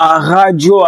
à radio,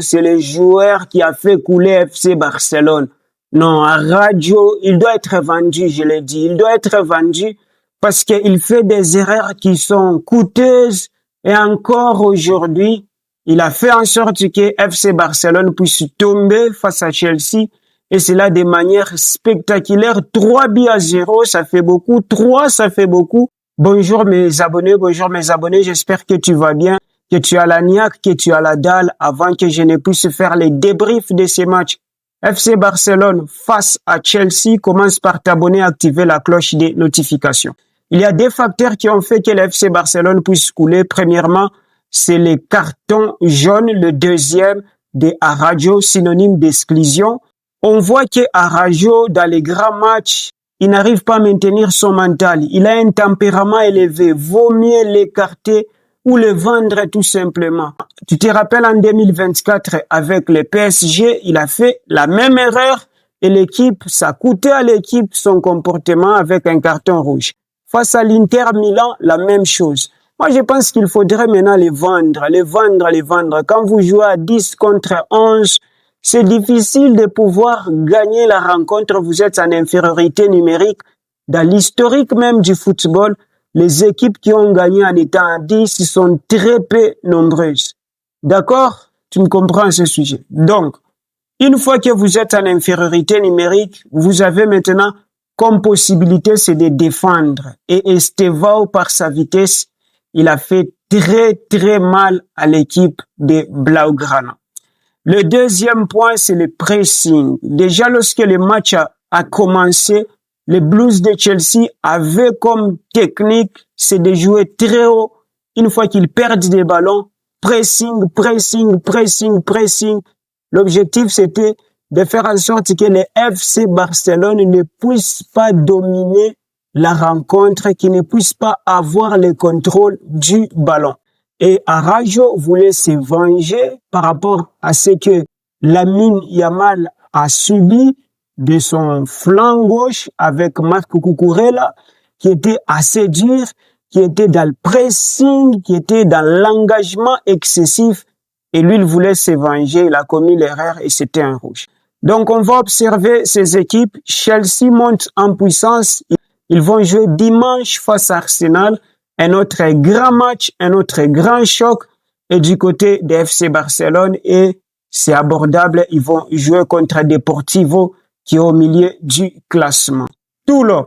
c'est le joueur qui a fait couler FC Barcelone. Non, à radio, il doit être vendu, je l'ai dit. Il doit être vendu parce qu'il fait des erreurs qui sont coûteuses et encore aujourd'hui, il a fait en sorte que FC Barcelone puisse tomber face à Chelsea et cela de manière spectaculaire. 3-0, ça fait beaucoup. 3, ça fait beaucoup. Bonjour mes abonnés, j'espère que tu vas bien, que tu as la niaque, que tu as la dalle avant que je ne puisse faire les débriefs de ces matchs. FC Barcelone face à Chelsea, commence par t'abonner et activer la cloche des notifications. Il y a des facteurs qui ont fait que le FC Barcelone puisse couler. Premièrement, c'est les cartons jaunes. Le deuxième, des Araújo, synonyme d'exclusion. On voit que Araújo, dans les grands matchs, il n'arrive pas à maintenir son mental. Il a un tempérament élevé. Vaut mieux l'écarter ou le vendre tout simplement. Tu te rappelles en 2024 avec le PSG, il a fait la même erreur et l'équipe, ça coûtait à l'équipe son comportement avec un carton rouge. Face à l'Inter Milan, la même chose. Moi, je pense qu'il faudrait maintenant les vendre. Quand vous jouez à 10 contre 11, c'est difficile de pouvoir gagner la rencontre. Vous êtes en infériorité numérique. Dans l'historique même du football, les équipes qui ont gagné en étant à 10 sont très peu nombreuses. D'accord? Tu me comprends ce sujet. Donc, une fois que vous êtes en infériorité numérique, vous avez maintenant comme possibilité, c'est de défendre. Et Estevao, par sa vitesse, il a fait très mal à l'équipe de Blaugrana. Le deuxième point, c'est le pressing. Déjà, lorsque le match a commencé, les Blues de Chelsea avaient comme technique, c'est de jouer très haut. Une fois qu'ils perdent des ballons, pressing. L'objectif, c'était de faire en sorte que le FC Barcelone ne puisse pas dominer la rencontre, qu'il ne puisse pas avoir le contrôle du ballon. Et Araújo voulait se venger par rapport à ce que Lamine Yamal a subi de son flanc gauche avec Marc Cucurella, qui était assez dur, qui était dans le pressing, qui était dans l'engagement excessif. Et lui, il voulait se venger, il a commis l'erreur et c'était un rouge. Donc, on va observer ces équipes. Chelsea monte en puissance. Ils vont jouer dimanche face à Arsenal. Un autre grand match, un autre grand choc. Et du côté de FC Barcelone, et c'est abordable, ils vont jouer contre Deportivo qui est au milieu du classement. Tout là.